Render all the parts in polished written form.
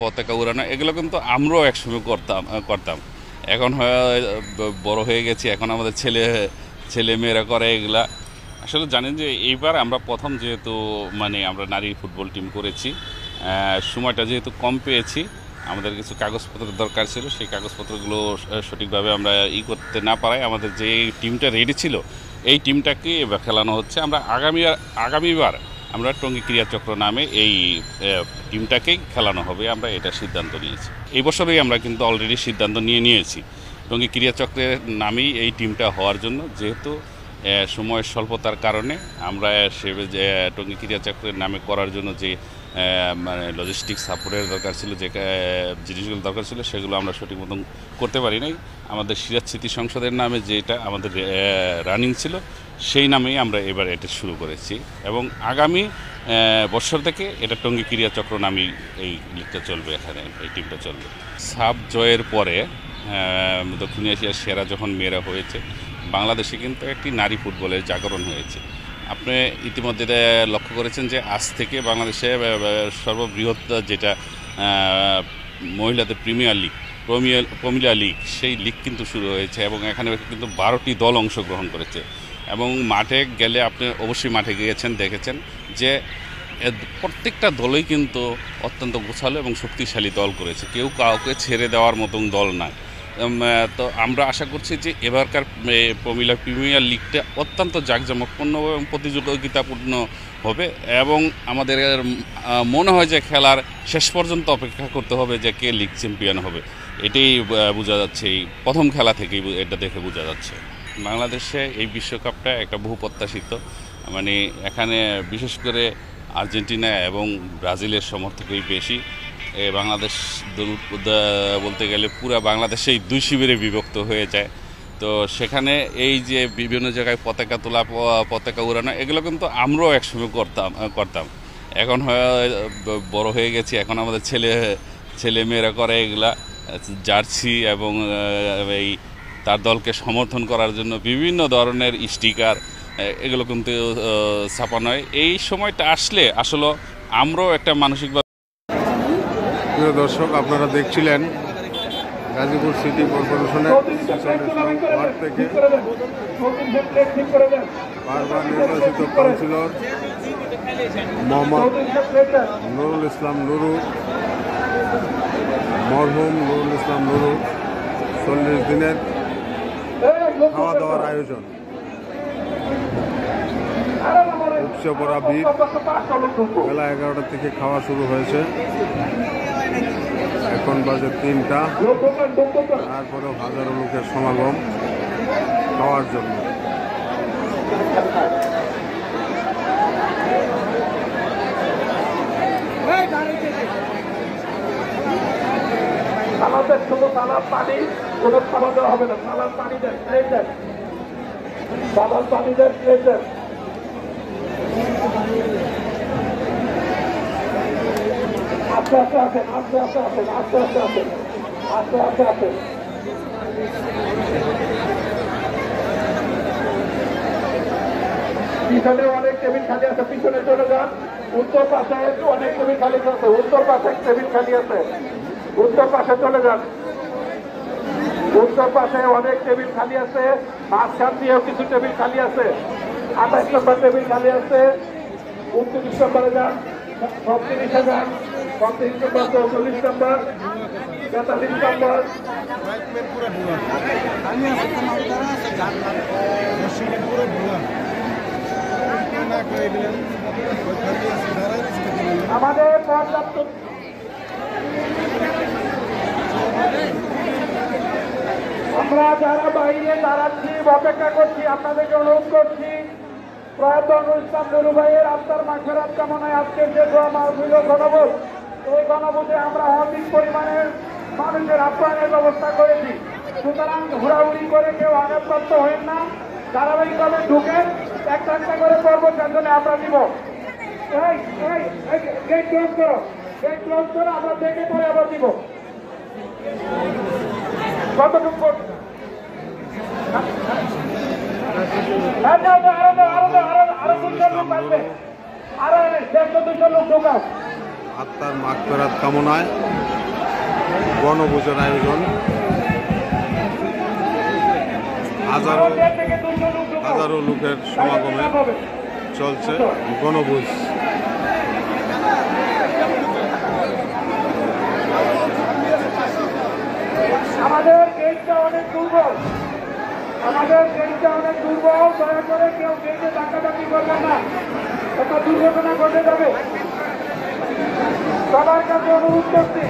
পতাকা উড়ানো এগুলো কিন্তু আমরাও একসময় করতাম। এখন বড় হয়ে গেছি, এখন আমাদের ছেলে মেয়েরা করে এগুলা। আসলে জানেন যে এইবার আমরা প্রথম যেহেতু আমরা নারী ফুটবল টিম করেছি, সময়টা যেহেতু কম পেয়েছি, আমাদের কিছু কাগজপত্রের দরকার ছিল। সেই কাগজপত্রগুলো সঠিকভাবে আমরা করতে না পারায় আমাদের যে টিমটা রেডি ছিল এই টিমটাকে এবার খেলানো হচ্ছে। আমরা আগামীবার আমরা টঙ্গী ক্রীড়াচক্র নামে এই টিমটাকেই খেলানো হবে, আমরা এটা সিদ্ধান্ত নিয়েছি। এই বছরেই আমরা কিন্তু অলরেডি সিদ্ধান্ত নিয়েছি টঙ্গী ক্রীড়াচক্রের নামেই এই টিমটা হওয়ার জন্য। যেহেতু সময়ের স্বল্পতার কারণে আমরা যে টঙ্গী ক্রীড়াচক্রের নামে করার জন্য যে লজিস্টিক সাপোর্টের দরকার ছিল, যে জিনিসগুলো দরকার ছিল, সেগুলো আমরা সঠিক মতন করতে পারি নাই। আমাদের সিরাজ স্মৃতি সংসদের নামে যেটা আমাদের রানিং ছিল সেই নামেই আমরা এবার এটা শুরু করেছি এবং আগামী বছর থেকে এটা টঙ্গী ক্রীড়াচক্র নামেই এই লিগটা চলবে, এখানে এই টিমটা চলবে। সাব জয়ের পরে দক্ষিণ এশিয়ার সেরা যখন মেয়েরা হয়েছে, বাংলাদেশে কিন্তু একটি নারী ফুটবলের জাগরণ হয়েছে। আপনি ইতিমধ্যে লক্ষ্য করেছেন যে আজ থেকে বাংলাদেশে সর্ববৃহৎ যেটা মহিলাদের প্রিমিয়ার লিগ সেই লিগ কিন্তু শুরু হয়েছে এবং এখানে কিন্তু 12টি দল অংশগ্রহণ করেছে। এবং মাঠে গেলে আপনি অবশ্যই মাঠে গিয়েছেন, দেখেছেন যে প্রত্যেকটা দলই কিন্তু অত্যন্ত গোছালো এবং শক্তিশালী দল করেছে, কেউ কাউকে ছেড়ে দেওয়ার মতন দল না। তো আমরা আশা করছি যে এবারকার মহিলা প্রিমিয়ার লিগটা অত্যন্ত জাঁকজমকপূর্ণ এবং প্রতিযোগিতাপূর্ণ হবে এবং আমাদের মনে হয় যে খেলার শেষ পর্যন্ত অপেক্ষা করতে হবে যে কে লিগ চ্যাম্পিয়ন হবে। এটাই বোঝা যাচ্ছে, এই প্রথম খেলা থেকেই এটা দেখে বোঝা যাচ্ছে। বাংলাদেশে এই বিশ্বকাপটা একটা বহু প্রত্যাশিত, এখানে বিশেষ করে আর্জেন্টিনা এবং ব্রাজিলের সমর্থকই বেশি। বাংলাদেশ বলতে গেলে পুরা বাংলাদেশেই 2 শিবিরে বিভক্ত হয়ে যায়। তো সেখানে এই যে বিভিন্ন জায়গায় পতাকা তোলা, পতাকা উড়ানো এগুলো কিন্তু আমরাও একসময় করতাম। এখন বড় হয়ে গেছি, এখন আমাদের ছেলে মেয়েরা করে এগুলা। জার্সি এবং এই তার দলকে সমর্থন করার জন্য বিভিন্ন ধরনের স্টিকার এগুলো কিন্তু ছাপানো হয়। এই সময়টা আসলে আমরাও একটা মানসিকভাবে। প্রিয় দর্শক, আপনারা দেখছিলেন গাজীপুর সিটি কর্পোরেশনের ওয়ার্ড থেকে বারবার নির্বাচিত কাউন্সিলর মোহাম্মদ নুরুল ইসলাম নুরু, মরহুম নুরুল ইসলাম নুরু 40 দিনের খাওয়া দাওয়ার আয়োজন। উপসে পড়া ভিড়, বেলা 11টা থেকে খাওয়া শুরু হয়েছে, এখন বাজে 3টা। তারপরেও হাজারো লোকের সমাগম খাওয়ার জন্য। সালাদের শুধু সালাদ পানি, কোনো খাবার দেওয়া হবে না। সালাদ পানি দেন, প্লেট দেন, সালাদ পানি দেন, প্লেট দেন। আস্তে আস্তে আসেন, আস্তে আস্তে আসেন, আস্তে আস্তে আসেন, আস্তে আস্তে আসেন। পিছনে অনেক টেবিল খালি আছে, পিছনে চলে যান। উত্তর পাশে অনেক টেবিল খালি আছে, উত্তর পাশে টেবিল খালি আছে, উত্তর পাশে চলে যান। উত্তর পাশে অনেক টেবিল খালি আছে, মাঝখান দিয়েও কিছু টেবিল খালি আছে। 28 নম্বর টেবিল খালি আছে, 29 নম্বরে যান, 36 যান, 35 নম্বর, 44 নম্বর, 43 নম্বর। আমাদের পর্যাপ্ত আমরা যারা বাইরে দাঁড়াচ্ছি, অপেক্ষা করছি, আপনাদেরকে অনুরোধ করছি, প্রয়াত নুরুল ইসলাম নুরু ভাইয়ের আত্মার মাগফিরাত কামনায় আজকের যে দোয়া মাহফিল ও গণভোজ, এই গণভোজে আমরা অধিক পরিমাণের মানুষের আপ্যায়নের ব্যবস্থা করেছি। সুতরাং ঘোরাঘুরি করে কেউ আঘাতপ্রাপ্ত হবেন না, ধারাবাহিকভাবে ঢুকে একটা একটা করে পর্ব সেখানে আমরা দিব। গেট ক্লোজ করো, গেট ক্লোজ করে আমরা দেখে পরে আবার দিব। কতটুকু আরো 200 লোক আসবে, আরো 150-200 লোক ঢোকাও। আত্মার মাগফিরাত কামনায় বনভোজের আয়োজন। হাজারো লোকের সমাগমে চলছে বনভোজ। আমাদের গেটটা অনেক দুর্বল, দয়া করে কেউ গেটে ডাকাডাকি করবে না, একটা দুর্ঘটনা ঘটে যাবে। সবার কাছে অনুরোধ করছি।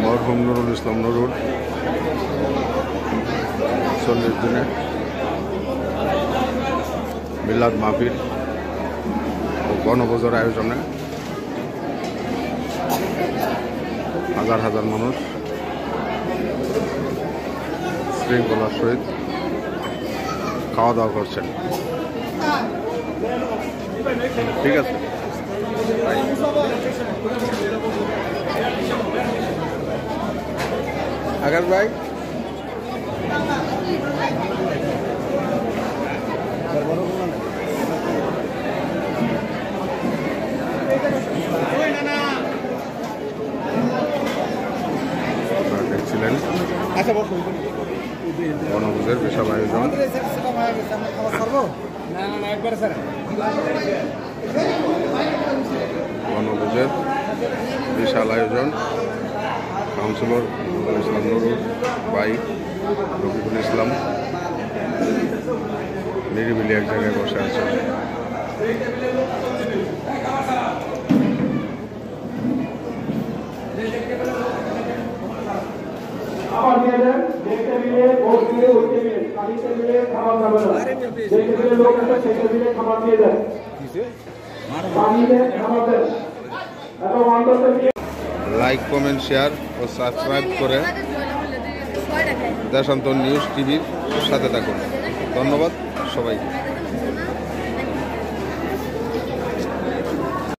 মরহুম নুরুল ইসলাম নুরুল 40 দিনে মিলাদ মাহফিল ও বনভোজের আয়োজনে হাজার হাজার মানুষ শৃঙ্খলার সহিত খাওয়া দাওয়া করছেন। ঠিক আছে, আকাশ ভাই দেখছিলেন বনভোজের বিশাল আয়োজন। বনভোজের বিশাল আয়োজন। কাউন্সিলর নুরুল ইসলাম নুরুল ভাই রফিকুল ইসলাম নিরিবিলি এক জায়গায় বসে আছেন। খাবার দিয়ে দেন, দেখতে মিলে, ভোট দিয়ে, ওইতে মিলে, পানিতে মিলে খাবার যাবে না। দেখতে মিলে লোক আছে, সেটা মিলে খাবার দিয়ে দেন। পানি দেন, খাবার দেন। এবং অন্তত লাইক, কমেন্ট, শেয়ার ও সাবস্ক্রাইব করে দেশান্তর নিউজ টিভির সাথে থাকুন। ধন্যবাদ সবাইকে।